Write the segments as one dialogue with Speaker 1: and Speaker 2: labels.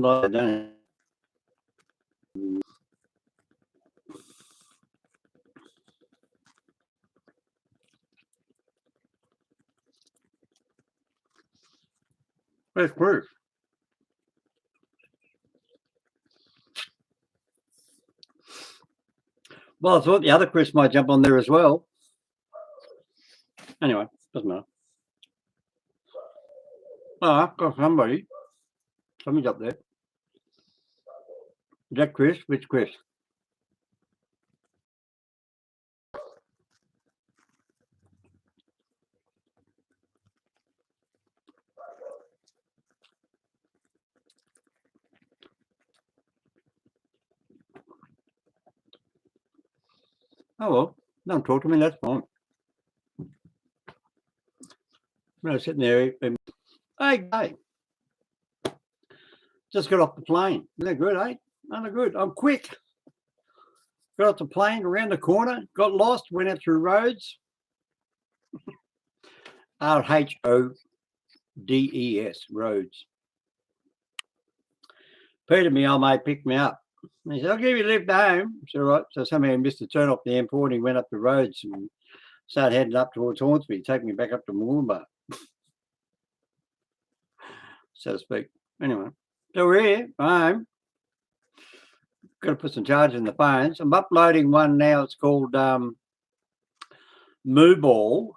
Speaker 1: like that, don't it? That's proof. Well, I thought the other Chris might jump on there as well. Anyway, doesn't matter. Oh, I've got somebody. Somebody's up there. Is that Chris? Which Chris? Oh, well, don't talk to me, that's fine. I was sitting there, hey, just got off the plane. Isn't that good, eh? Isn't good? I'm quick. Got off the plane, around the corner, got lost, went out through roads. RHODES, roads. Peter, my old mate, picked me up. He said, I'll give you a lift home. It's all right. So somehow he missed the turn off the M4 and he went up the roads and started heading up towards Hornsby, taking me back up to Moolumbar, so to speak. Anyway, so we're here, home. Got to put some charge in the phones. I'm uploading one now. It's called Mooball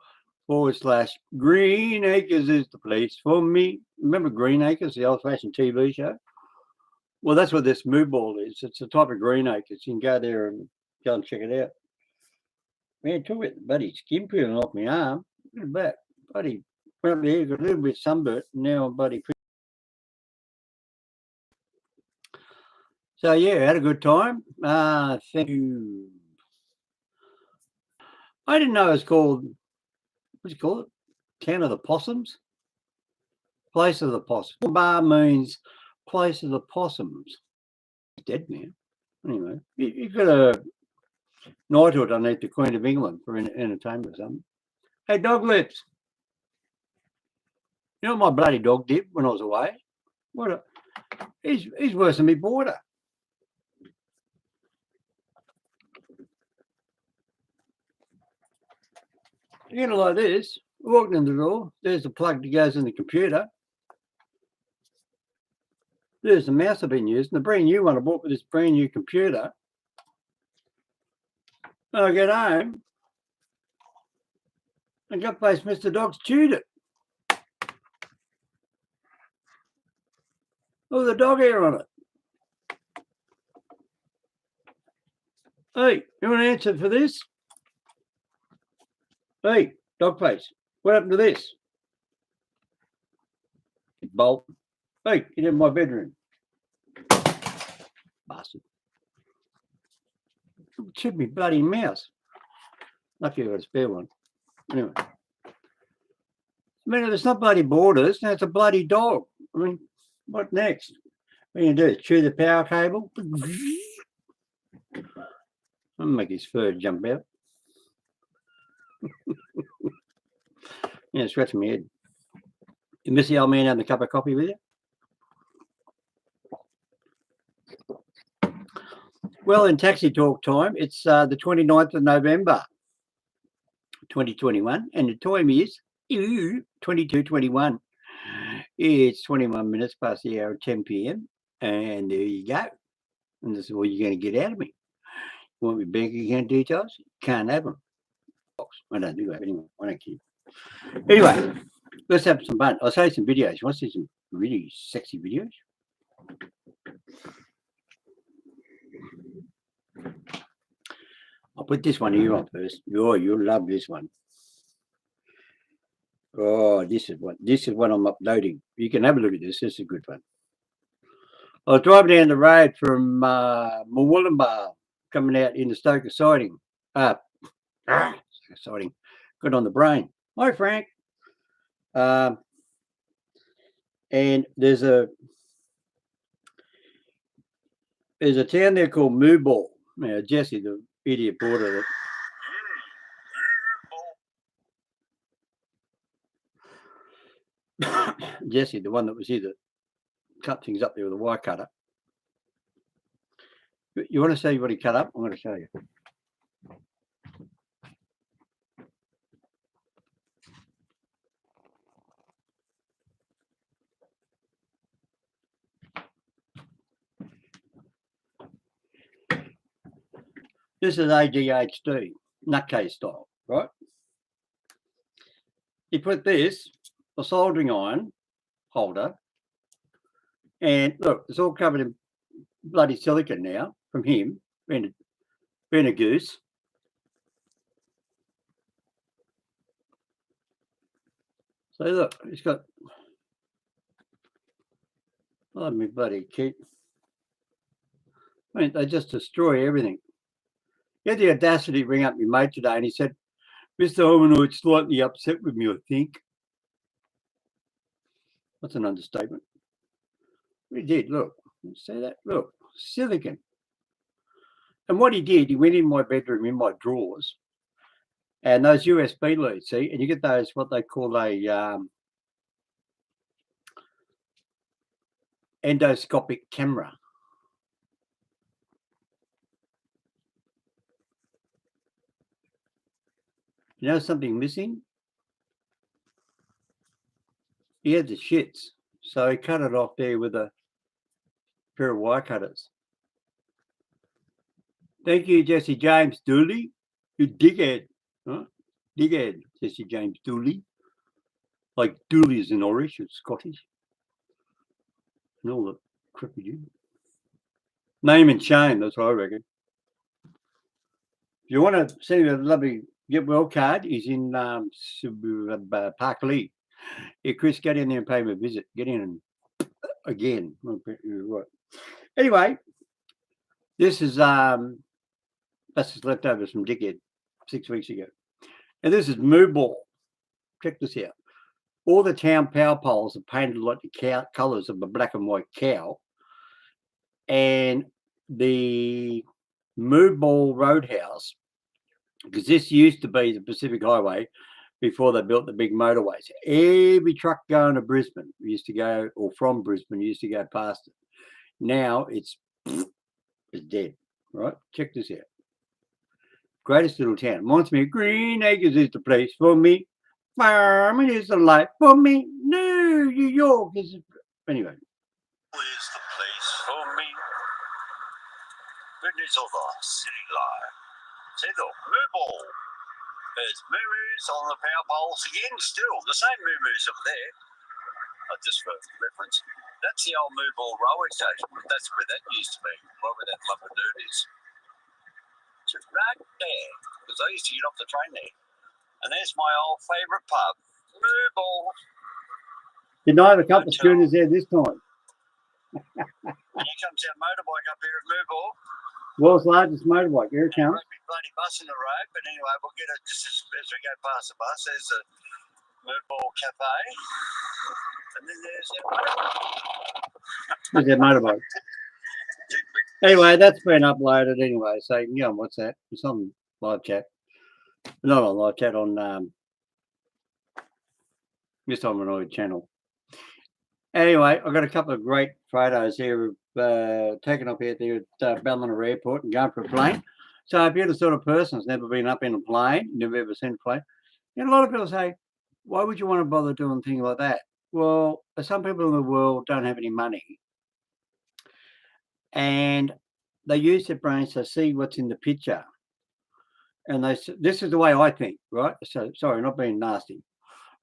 Speaker 1: / Green Acres is the place for me. Remember Green Acres, the old-fashioned TV show? Well, that's what this Mooball is. It's a type of Green Acres. You can go there and go and check it out. Man, talk about the buddy skin peeling off my arm. Look at that. Buddy went up there, got a little bit sunburnt, and now I'm buddy. So, yeah, had a good time. Thank you. I didn't know it was called, what's it called? Town of the Possums? Place of the Possums. Bar means place of the possums. He's dead now. Anyway, you've got a knighthood underneath the Queen of England for entertainment or something. Hey, Dog Lips. You know what my bloody dog did when I was away? He's worse than me boarder. You're going to like this. I walked in the door. There's the plug that goes in the computer. There's the mouse I've been using, the brand new one I bought with this brand new computer. When I get home, and Gutface Mr. Dog's chewed it. Oh, the dog hair on it. Hey, you want an answer for this? Hey, Dogface, what happened to this? Bolt. Hey, get in my bedroom. Bastard. Chewed me bloody mouse. Lucky I got a spare one. Anyway. I mean, if it's not bloody borders, now it's a bloody dog. I mean, what next? What are you going to do? Chew the power cable? I'll make his fur jump out. Yeah, scratching my head. You miss the old man having a cup of coffee with you? Well, in taxi talk time, it's the 29th of November, 2021, and the time is 22:21. It's 21 minutes past the hour of 10 p.m. And there you go. And this is what you're going to get out of me. You want my bank account details? Can't have them. I don't do that anyway. I don't care. Anyway, let's have some fun. I'll show you some videos. You want to see some really sexy videos? I'll put this one here on first. Oh, you'll love this one. Oh, this is what I'm uploading. You can have a look at this. This is a good one. I was driving down the road from Moolumbar, coming out into Stoker siding. Siding. Got on the brain. Hi, Frank. And there's a town there called Mooball. Now, Jesse, the idiot border. Jesse, the one that was here that cut things up there with a wire cutter. You want to see what he cut up? I'm going to show you. This is ADHD, nutcase style, right? He put this, a soldering iron holder, and look, it's all covered in bloody silicon now from him, being a goose. So look, it's got, oh, me bloody kid. I mean, they just destroy everything. He had the audacity to ring up my mate today and he said, Mr. Hominoid's slightly upset with me, I think. That's an understatement. He did, look. You see that? Look, silicon. And what he did, he went in my bedroom, in my drawers, and those USB leads, see, and you get those, what they call a endoscopic camera. You know something missing? He had the shits. So he cut it off there with a pair of wire cutters. Thank you, Jesse James Dooley. You dickhead. Huh? Dickhead, Jesse James Dooley. Like Dooley is in Irish, it's Scottish. And all the crap you do. Name and shame, that's what I reckon. If you want to send me a lovely get well card, he's in Park Lee. Yeah, Chris, get in there and pay him a visit. Get in and again. Anyway, this is that's just leftovers from Dickhead 6 weeks ago. And this is Moo Ball. Check this out. All the town power poles are painted like the colours of a black and white cow. And the Moo Ball Roadhouse, because this used to be the Pacific Highway before they built the big motorways. Every truck going to Brisbane used to go, or from Brisbane used to go past it. Now it's dead, right? Check this out. Greatest little town. Reminds me of Green Acres is the place for me. Farming is the life for me. New York is the... Anyway.
Speaker 2: Is the place for me. Goodness of the city life. See the Moo Ball. There's moo-moos on the power poles again, still. The same moo-moos up there. Just for reference. That's the old Moo Ball railway station. That's where that used to be. Right where that lumber dirt is. It's right there. Because I used to get off the train there. And there's my old favourite pub. Moo Ball.
Speaker 1: Didn't I have a couple of schooners there this time?
Speaker 2: And here comes our motorbike up here at Moo Ball.
Speaker 1: World's largest motorbike. Here it comes.
Speaker 2: Big bloody bus in the road, but anyway, we'll get it just as we go past the bus. There's the Moo Ball Cafe, and then there's their motorbike.
Speaker 1: There's their motorbike. Anyway, that's been uploaded anyway. So you can go on WhatsApp. It's on live chat. Not on live chat, on Mr. Hominoid channel. Anyway, I've got a couple of great photos here of taken up out there at Ballina Airport and going for a plane. So if you're the sort of person who's never been up in a plane, never ever seen a plane, and a lot of people say, why would you want to bother doing things like that? Well, some people in the world don't have any money. And they use their brains to see what's in the picture. And this is the way I think, right? So, sorry, not being nasty.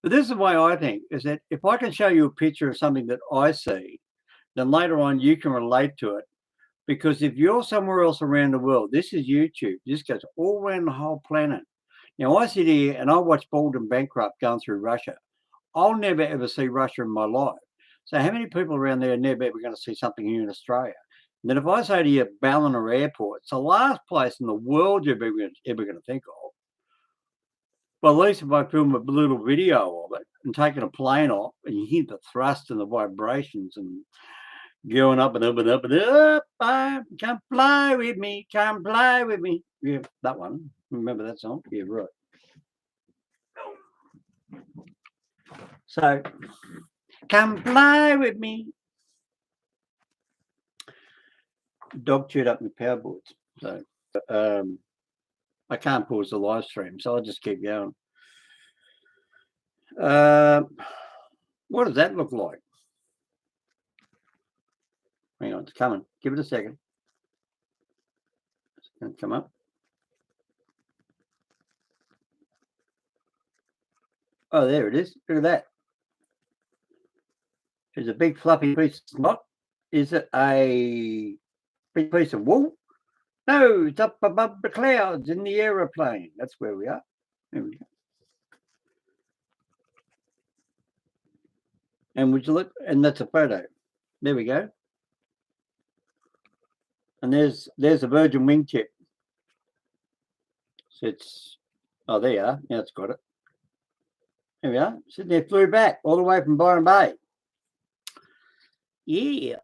Speaker 1: But this is the way I think, is that if I can show you a picture of something that I see, then later on you can relate to it. Because if you're somewhere else around the world, this is YouTube. This goes all around the whole planet. Now, I sit here and I watch Bald and Bankrupt going through Russia. I'll never, ever see Russia in my life. So how many people around there are never, ever going to see something here in Australia? And then if I say to you, Ballina Airport, it's the last place in the world you're ever going to think of. Well, at least if I film a little video of it and taking a plane off and you hear the thrust and the vibrations and going up and up and up and up, come fly with me, come fly with me. Yeah, that one. Remember that song? Yeah, right. So, come fly with me. Dog chewed up my power boards. So I can't pause the live stream, so I'll just keep going. What does that look like? Hang on, it's coming. Give it a second. It's going to come up. Oh, there it is. Look at that. There's a big fluffy piece of snot. Is it a big piece of wool? No, it's up above the clouds in the aeroplane. That's where we are. There we go. And would you look? And that's a photo. There we go. And there's a virgin wingtip. So it's, oh, there you are. Now it's got it. There we are. Sitting there, flew back all the way from Byron Bay. Yeah.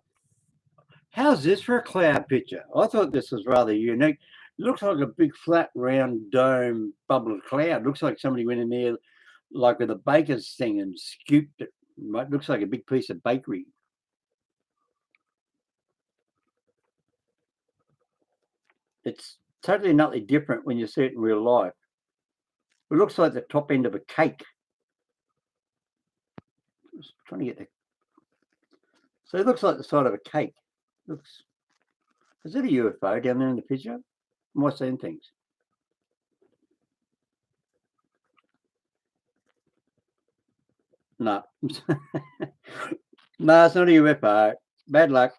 Speaker 1: How's this for a cloud picture? I thought this was rather unique. It looks like a big flat round dome bubble of cloud. Looks like somebody went in there like with a baker's thing and scooped it. It looks like a big piece of bakery. It's totally nothing different when you see it in real life. It looks like the top end of a cake. Just trying to get the. So it looks like the side of a cake. Looks. Is it a UFO down there in the picture? Am I seeing things? No. No, it's not a UFO. Bad luck.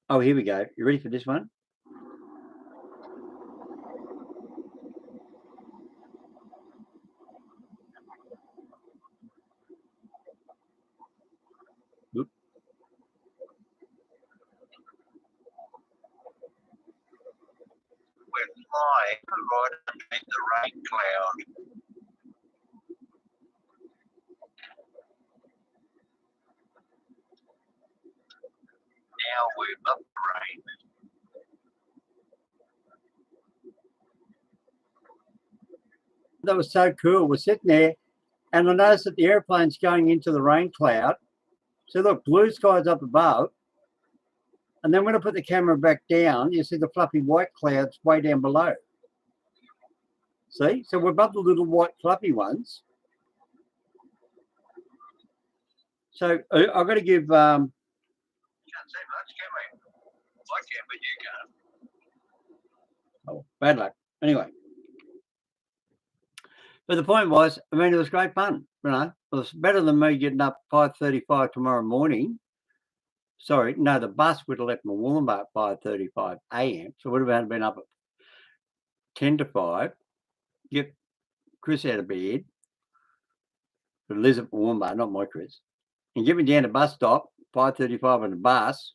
Speaker 1: Oh, here we go. You ready for this one? Oop.
Speaker 2: We're flying right underneath the rain cloud. Now we're above the rain.
Speaker 1: That was so cool. We're sitting there, and I noticed that the airplane's going into the rain cloud. So look, blue skies up above. And then when I put the camera back down, you see the fluffy white clouds way down below. See? So we're above the little white fluffy ones. So I've got to give...
Speaker 2: You can't say much, can we? I can, but you can't.
Speaker 1: Oh, bad luck. Anyway. But the point was, I mean, it was great fun. You know, it was better than me getting up 5:35 tomorrow morning. Sorry, no, the bus would have left Mooloolaba at 5:35 a.m. So would have been up at 10 to 5, get Chris out of bed, but Liz at Mooloolaba, not my Chris, and get me down to bus stop, 5:35 on the bus,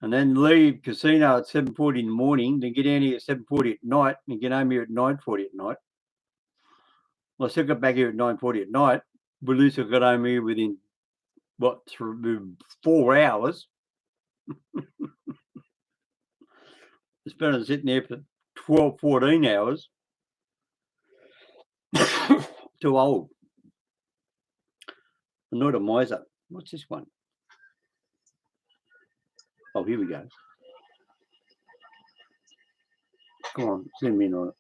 Speaker 1: and then leave casino at 7:40 in the morning, then get down here at 7:40 at night, and get home here at 9:40 at night. Well, I still got back here at 9:40 at night, but at least I got home here within, what, 4 hours. It's better than sitting there for 12, 14 hours. Too old. I'm not a miser. What's this one? Oh, here we go. Come on, zoom in on it.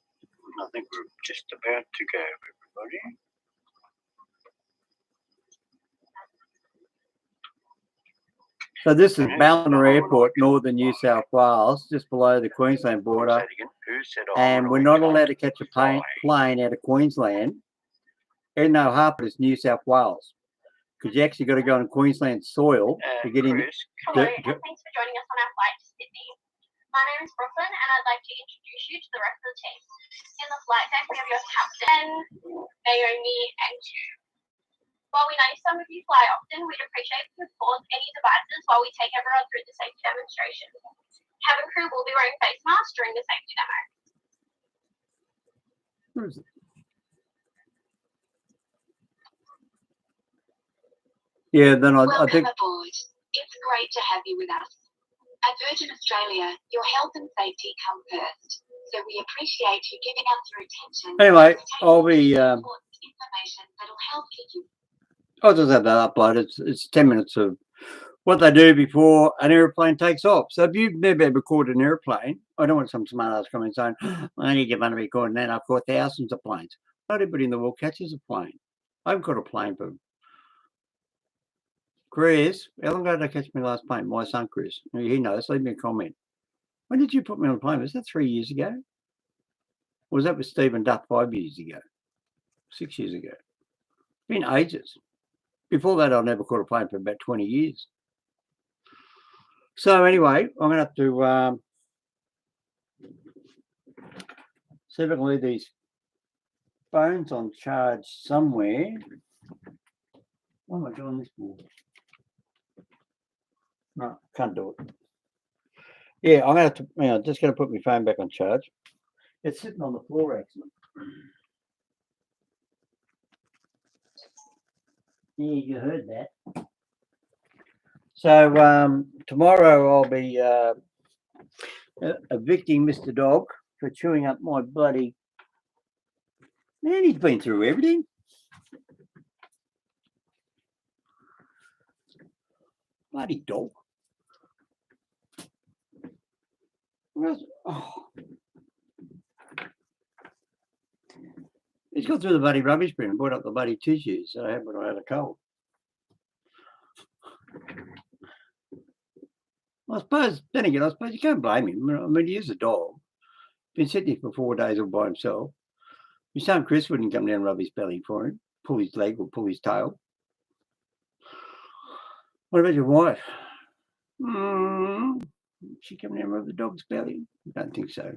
Speaker 2: I think we're just about to go, everybody.
Speaker 1: So this is Ballina Airport, northern New South Wales, just below the Queensland border. And we're not allowed to catch a plane out of Queensland, even though half of it's New South Wales, because you actually got to go on Queensland soil to get in.
Speaker 3: Hello, and thanks for joining us on our flight to Sydney. My name is Brooklyn, and I'd like to introduce you to the rest of the team. In the flight deck, we have your captain, Naomi, and you. While we know some of you fly often, we'd appreciate if you pause any devices while we take everyone through the safety demonstration. Cabin crew will be wearing face masks during the safety demo.
Speaker 1: Where is it? Yeah, then I think...
Speaker 4: aboard. It's great to have you with us. At Virgin Australia, your health and safety come first, so we appreciate you giving us your attention.
Speaker 1: Anyway, I'll be...
Speaker 4: information that'll help keep you.
Speaker 1: I'll just have that uploaded. It's 10 minutes of what they do before an airplane takes off. So if you've never recorded an airplane, I don't want some smart ass coming saying, I need to get money recording that. I've caught thousands of planes. Not everybody in the world catches a plane. I haven't caught a plane for Chris. How long ago did I catch my last plane? My son Chris. He knows. Leave me a comment. When did you put me on a plane? Was that 3 years ago? Or was that with Stephen Duff 5 years ago? 6 years ago? Been ages. Before that, I never caught a plane for about 20 years. So anyway, I'm going to have to see if I can leave these phones on charge somewhere. What am I doing this for? No, can't do it. Yeah, I'm going to have to, just going to put my phone back on charge. It's sitting on the floor, actually. Yeah, you heard that. So tomorrow I'll be evicting Mr. Dog for chewing up my bloody... Man, he's been through everything. Bloody dog. Oh. He's got through the bloody rubbish bin and brought up the bloody tissues that I had when I had a cold. I suppose, then again, I suppose you can't blame him. I mean, he is a dog. Been sitting here for 4 days all by himself. His son Chris wouldn't come down and rub his belly for him, pull his leg or pull his tail. What about your wife? She come down and rub the dog's belly? I don't think so.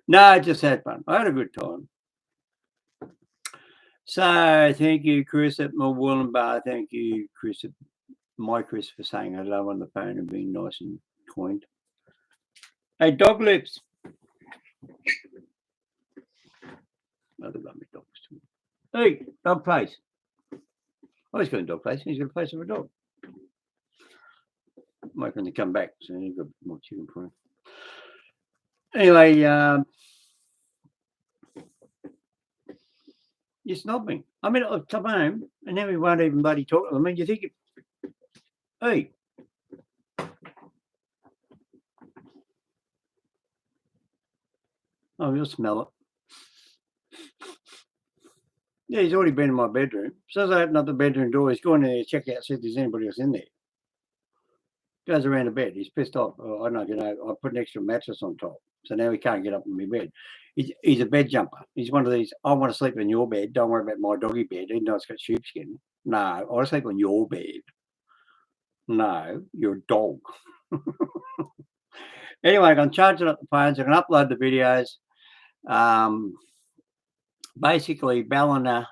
Speaker 1: No, I just had fun. I had a good time. So thank you, Chris at Mulwillenbar. Thank you, Chris at my Chris for saying hello on the phone and being nice and kind. Hey, dog lips. Other lovely dogs too. Hey, dog face. Oh, he's got a dog face. He's got a face of a dog. I'm waiting to come back, so you've got more chicken for him. Anyway, you snob me. I mean, I've come home and now we won't even bloody talk. I mean, you think, hey. Oh, you'll smell it. Yeah, he's already been in my bedroom. As soon as I open up the bedroom door, he's going in there to check out, see if there's anybody else in there. Goes around the bed. He's pissed off. Oh, I don't know, I put an extra mattress on top. So now he can't get up in my bed. He's a bed jumper. He's one of these, I want to sleep in your bed. Don't worry about my doggy bed, even though it's got sheepskin. No, I want to sleep on your bed. No, you're a dog. Anyway, I'm going to charge it up the phones. I'm going to upload the videos. Basically, Ballina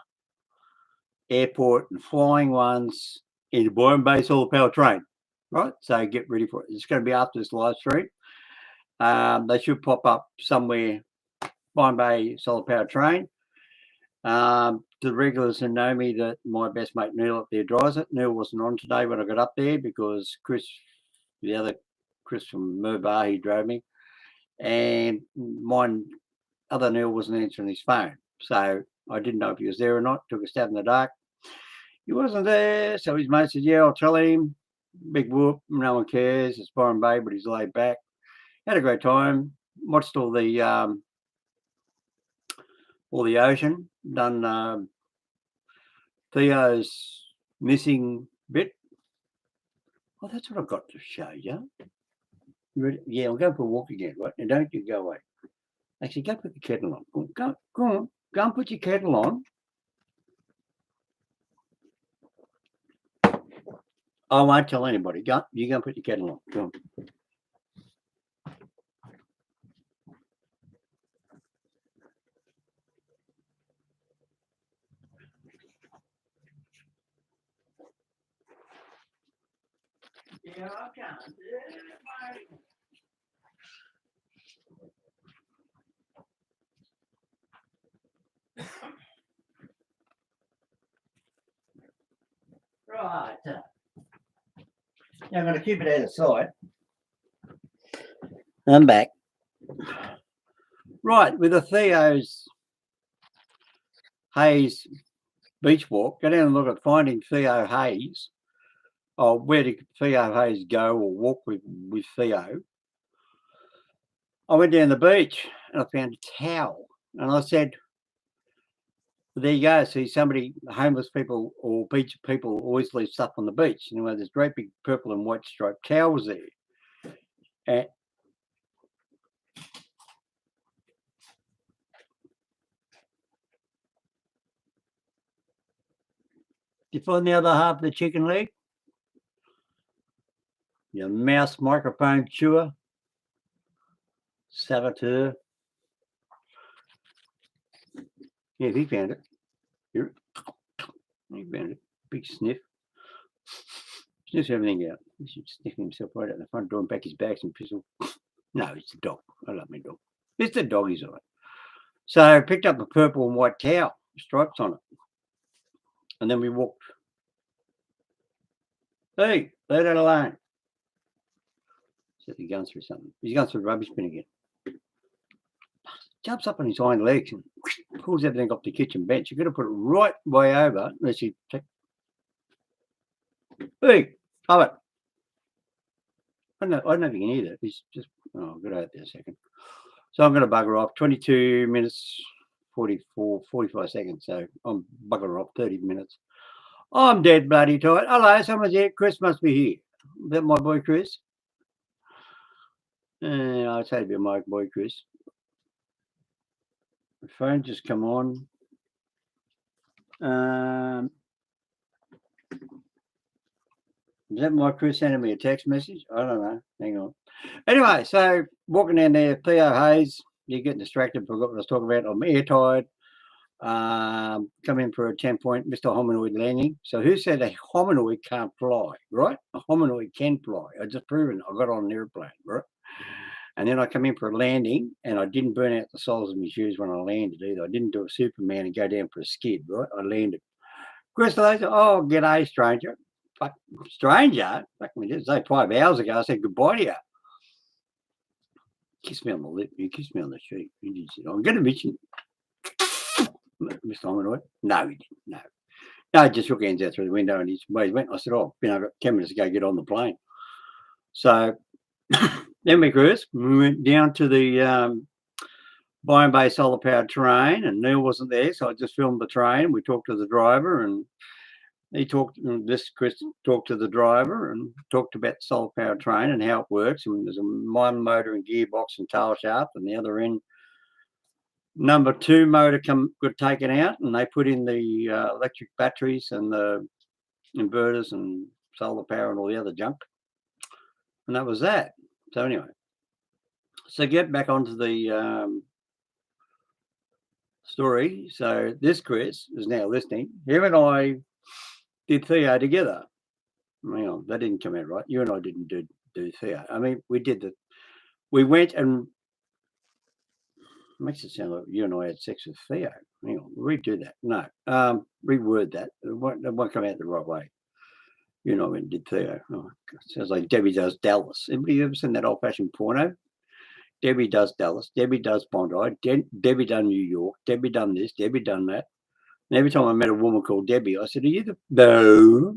Speaker 1: Airport and flying ones in Byron Bay solar power train. Right, so get ready for it. It's going to be after this live stream. They should pop up somewhere. Byron Bay solar power train. The regulars who know me, that my best mate Neil up there drives it. Neil wasn't on today when I got up there because Chris, the other Chris from Murbar, he drove me, and mine other Neil wasn't answering his phone, so I didn't know if he was there or not. Took a stab in the dark. He wasn't there, so his mate said, "Yeah, I'll tell him." Big whoop, no one cares. It's Byron Bay, but he's laid back. Had a great time. Watched all the ocean. Done Theo's missing bit. Oh, that's what I've got to show you. You ready? Yeah, I'll go for a walk again, right? And don't you go away. Actually, go put the kettle on. Go on. Go and put your kettle on. I won't tell anybody. Go, you go and put your kettle on. Go on. Yeah, I can't. Right. Now I'm going to keep it out of sight. I'm back. Right, with the Theo's Hayes beach walk, go down and look at finding Theo Hayes. Oh, where did Theo Hayes go or walk with Theo? I went down the beach and I found a towel. And I said, there you go. See, somebody, homeless people or beach people always leave stuff on the beach. You know, there's great big purple and white striped towels there. And you find the other half of the chicken leg? Your mouse microphone chewer. Saboteur. Yeah, he found it. Here. He found it. Big sniff. Sniffs everything out. He should sniff himself right out the front door and back his back and pistol. No, it's a dog. I love my dog. It's the dog, he's all right. So I picked up a purple and white towel, stripes on it. And then we walked. Hey, leave that alone. Said he's going through something. He's going through the rubbish bin again. Jumps up on his hind legs and pulls everything off the kitchen bench. You've got to put it right way over unless you take. Hey, have it. I don't know if you can hear that. He's just, oh, get out there a second. So I'm going to bugger off. 22 minutes, 45 seconds. So I'm bugger off 30 minutes. I'm dead bloody tired. Hello, someone's here. Chris must be here. Is that my boy Chris? I'd say it'd be my boy Chris. The phone just come on. Is that my Chris sending me a text message? I don't know. Hang on. Anyway, so walking down there, Theo Hayes, you're getting distracted, forgot what I was talking about. I'm airtired. Come in for a 10-point Mr. Hominoid landing. So who said a hominoid can't fly, right? A hominoid can fly. I just proven I got on an airplane, right? And then I come in for a landing and I didn't burn out the soles of my shoes when I landed either. I didn't do a Superman and go down for a skid, right? I landed. Crystal, oh, g'day, stranger. Fuck, stranger? Fuck me, this was 5 hours ago. I said goodbye to you. Kiss me on the lip. You kissed me on the cheek. You did say, I'm going to miss you. Mr. Hominoid? No, he didn't. No. No, he just shook hands out through the window and he went. I said, oh, I've got 10 minutes to go get on the plane. So then we cruised. We went down to the Byron Bay solar powered train and Neil wasn't there. So I just filmed the train. We talked to the driver and Chris talked to the driver and talked about the solar powered train and how it works. And there's one motor and gearbox and tail shaft and the other end. Number 2 motor got taken out and they put in the electric batteries and the inverters and solar power and all the other junk. And that was that. So anyway, so get back onto the story. So this Chris is now listening. Him and I did Theo together. Hang on, that didn't come out right. You and I didn't do Theo. I mean, we went and makes it sound like you and I had sex with Theo. Hang on, redo that. No, reword that. It won't come out the right way. You and I went and did Theo. Oh, God. Sounds like Debbie Does Dallas. Anybody ever seen that old-fashioned porno? Debbie Does Dallas. Debbie Does Bondi. Debbie done New York. Debbie done this. Debbie done that. And every time I met a woman called Debbie, I said, are you the... No.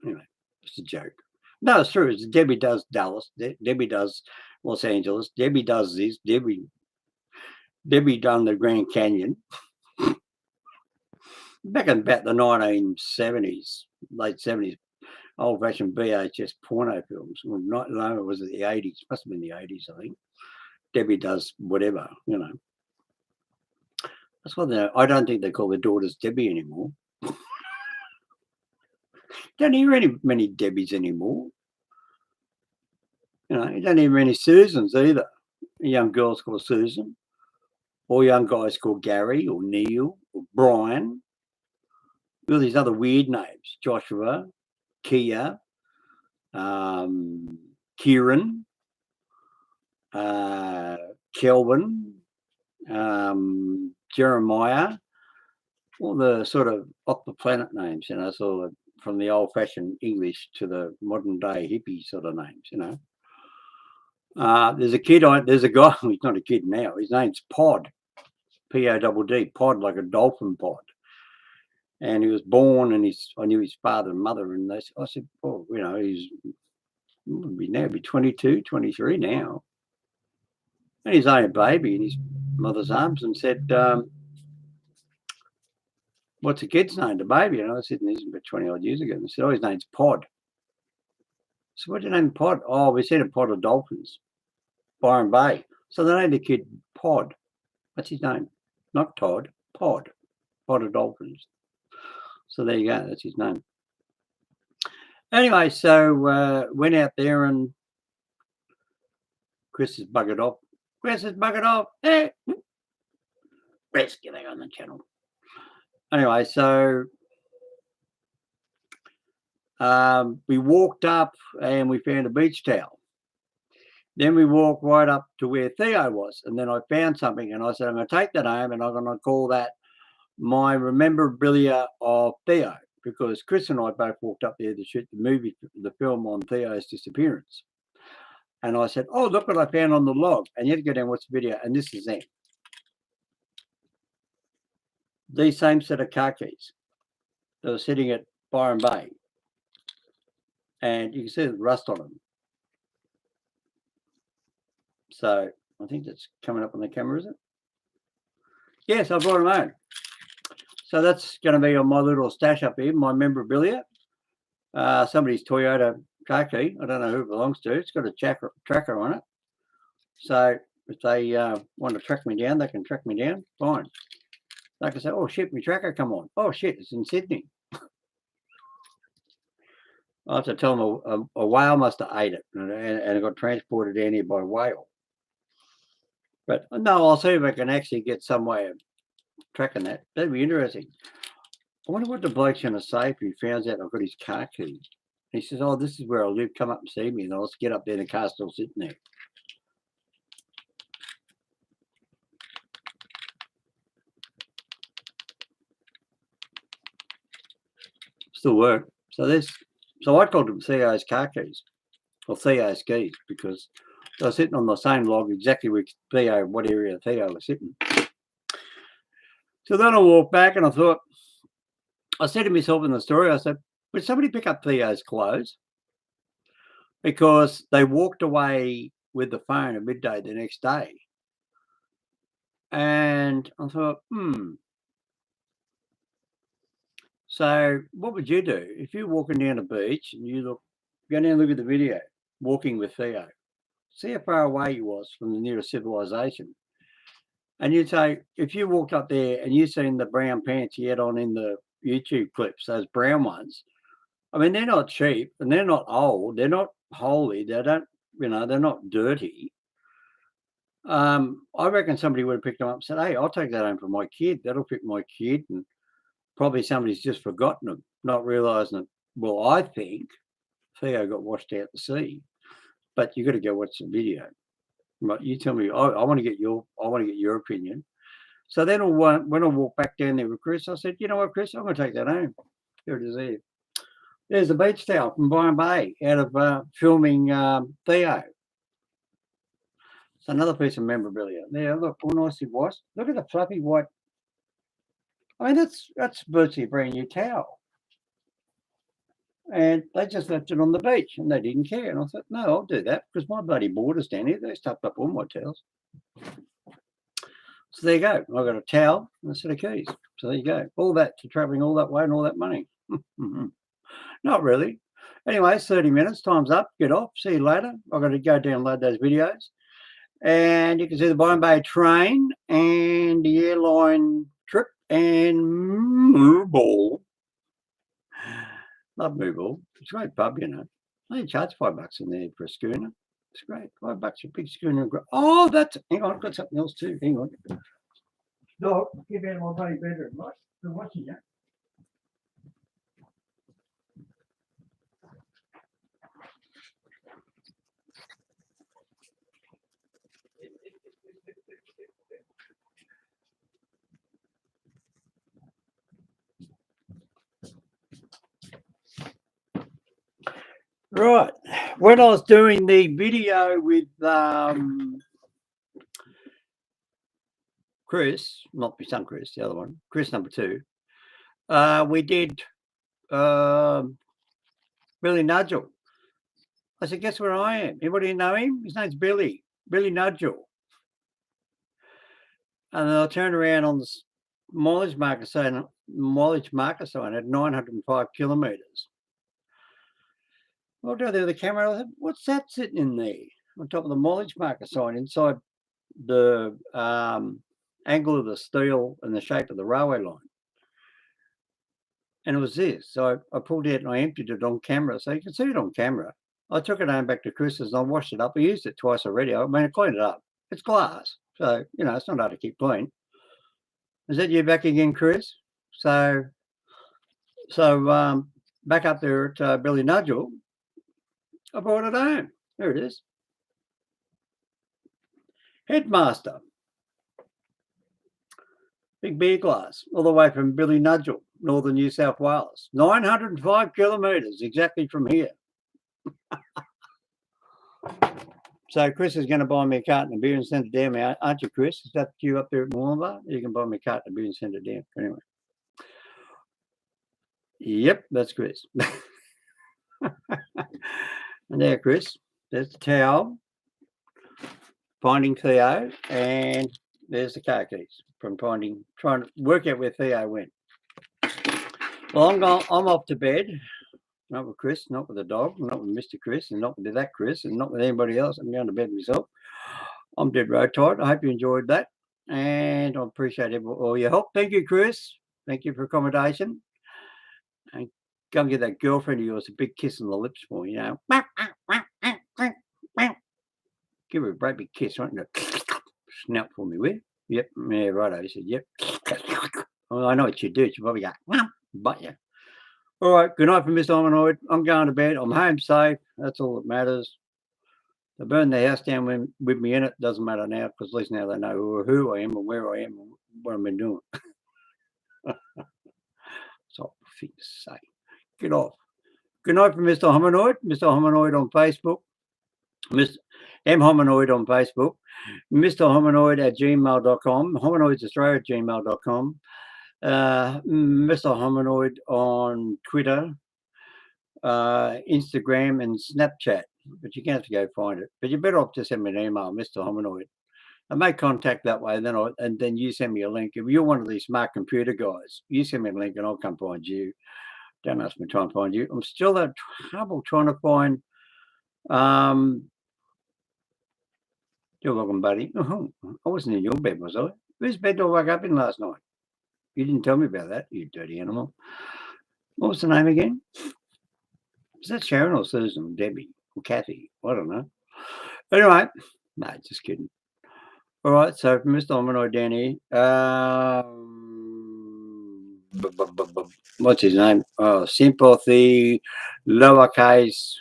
Speaker 1: Anyway, it's a joke. No, it's true. It's Debbie Does Dallas. Debbie Does Los Angeles. Debbie does this. Debbie done the Grand Canyon. Back in about the 1970s, late 70s, old-fashioned VHS porno films. Well, not long, it was the 80s. Must have been the 80s, I think. Debbie Does whatever, you know. That's why I don't think they call their daughters Debbie anymore. Don't hear many Debbies anymore. You know, you don't hear many Susans either. Young girls called Susan. Or young guys called Gary or Neil or Brian. All these other weird names. Joshua, Kia, Kieran, Kelvin, Jeremiah, all the sort of off the planet names, you know, sort of from the old fashioned English to the modern day hippie sort of names, you know. There's a guy, he's not a kid now, his name's Pod, P-O-D-D, Pod, like a dolphin pod. And he was born, and I knew his father and mother, and I said, oh, you know, he's now be 22, 23 now. And he's only a baby in his mother's arms, and said, what's the kid's name, the baby? And I said, this is about 20 odd years ago. And I said, oh, his name's Pod. So what's your name, Pod? Oh, we said a pod of dolphins, Byron Bay. So they named the kid Pod. That's his name. Not Todd, Pod. Pod of dolphins. So there you go. That's his name. Anyway, so went out there, and Chris is buggered off. Hey, rescuing on the channel. Anyway, so we walked up and we found a beach towel. Then we walked right up to where Theo was, and then I found something, and I said, I'm going to take that home, and I'm going to call that my memorabilia of Theo, because Chris and I both walked up there to shoot the film on Theo's disappearance. And I said, oh, look what I found on the log. And you have to go down and watch the video, and this is them. These same set of car keys that were sitting at Byron Bay. And you can see the rust on them. So I think that's coming up on the camera, is it? Yes, I brought them home. So that's going to be on my little stash up here, my memorabilia. Somebody's Toyota car key. I don't know who it belongs to. It's got a tracker on it. So if they want to track me down, they can track me down. Fine. They can say, oh, shit, my tracker come on. Oh, shit, it's in Sydney. I have to tell them a whale must have ate it, and it got transported down here by whale. But no, I'll see if I can actually get some way of tracking that. That'd be interesting. I wonder what the bloke's going to say if he finds out I've got his car key. He says, oh, this is where I live. Come up and see me. And I'll get up there and the car's still sitting there. Still work. So I called them Theo's car keys, or Theo's keys, because they were sitting on the same log exactly where Theo, what area Theo was sitting. So then I walked back, and I said to myself in the story, I said, would somebody pick up Theo's clothes? Because they walked away with the phone at midday the next day. And I thought, So what would you do if you're walking down the beach and you go down and look at the video, walking with Theo, see how far away he was from the nearest civilization. And you'd say, if you walked up there and you seen the brown pants he had on in the YouTube clips, those brown ones, I mean, they're not cheap and they're not old. They're not holy. They don't, they're not dirty. I reckon somebody would have picked them up and said, hey, I'll take that home for my kid. That'll fit my kid. And probably somebody's just forgotten them, not realising that, well, I think Theo got washed out to sea. But you got to go watch the video. Right, you tell me. I want to get your opinion. So then when I walked back down there with Chris, I said, you know what, Chris, I'm going to take that home. Here it is there. There's the beach towel from Byron Bay out of filming Theo. It's another piece of memorabilia. There, look, all nicely washed. Look at the fluffy white. I mean, that's virtually a brand new towel. And they just left it on the beach and they didn't care. And I thought, no, I'll do that because my bloody boarders down here, they stuffed up all my towels. So there you go. I got a towel and a set of keys. So there you go. All that to traveling all that way and all that money. Not really. Anyway, it's 30 minutes. Time's up. Get off. See you later. I've got to go download those videos. And you can see the Byron Bay train and the airline trip and Moorball. Love Moorball. It's a great pub, you know. They charge $5 in there for a schooner. It's great. $5 a big schooner. Oh, hang on, I've got something else too. Hang on. No, get out of my bloody bedroom, right? They're watching you. Right. When I was doing the video with Chris, not my son Chris, the other one, Chris number 2, we did Billy Nudgel. I said, guess where I am? Anybody know him? His name's Billy Nudgel. And then I turned around on the mileage marker sign at 905 kilometres. I looked out there with the camera. I thought, what's that sitting in there on top of the mileage marker sign inside the angle of the steel and the shape of the railway line? And it was this. So I pulled it and I emptied it on camera, so you can see it on camera. I took it home back to Chris's and I washed it up. I used it twice already. I mean, I cleaned it up. It's glass, so you know it's not hard to keep clean. Is that you back again, Chris? So back up there at Billy Nudgel, I brought it home. There it is. Headmaster. Big beer glass, all the way from Billy Nudgel, northern New South Wales. 905 kilometres, exactly from here. So Chris is going to buy me a carton of beer and send it down, aren't you, Chris? Is that you up there at Moolumbar? You can buy me a carton of beer and send it down. Anyway. Yep, that's Chris. And there, Chris. There's the towel. Finding Theo. And there's the car keys from trying to work out where Theo went. Well, I'm off to bed. Not with Chris, not with the dog, not with Mr. Chris, and not with that Chris, and not with anybody else. I'm going to bed myself. I'm dead road tired. I hope you enjoyed that. And I appreciate all your help. Thank you, Chris. Thank you for accommodation. And go and get that girlfriend of yours a big kiss on the lips for me, you know. Give her a great big kiss, right? Snout for me, will you? Yep. Yeah, righto. He said, yep. Well, I know what you do. She probably go, but yeah. All right. Good night from Mr. Hominoid. I'm going to bed. I'm home safe. That's all that matters. They burned the house down with me in it. Doesn't matter now because at least now they know who I am and where I am and what I've been doing. That's all I think to say. Get off. Good night from Mr. Hominoid. Mr. Hominoid on Facebook. Mr. M. Hominoid on Facebook. Mr. Hominoid at gmail.com. hominoidsaustralia@gmail.com. Mr. Hominoid on Twitter, Instagram, and Snapchat. But you're going to have to go find it. But you're better off just send me an email, Mr. Hominoid. I make contact that way, and then you send me a link. If you're one of these smart computer guys, you send me a link and I'll come find you. Don't ask me to try and find you. I'm still having trouble trying to find. You're welcome, buddy. Oh, I wasn't in your bed, was I? Whose bed did I wake up in last night? You didn't tell me about that, you dirty animal. What was the name again? Is that Sharon or Susan or Debbie or Kathy? I don't know. Anyway, no, just kidding. All right, so from Mr. Hominoid down here, what's his name? Oh, sympathy, lowercase.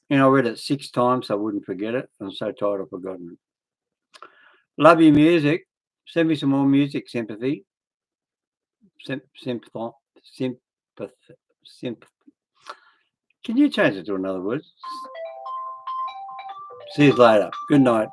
Speaker 1: You know, I read it 6 times so I wouldn't forget it. I'm so tired I've forgotten it. Love your music. Send me some more music, sympathy. Sympathy. Can you change it to another word? See you later. Good night.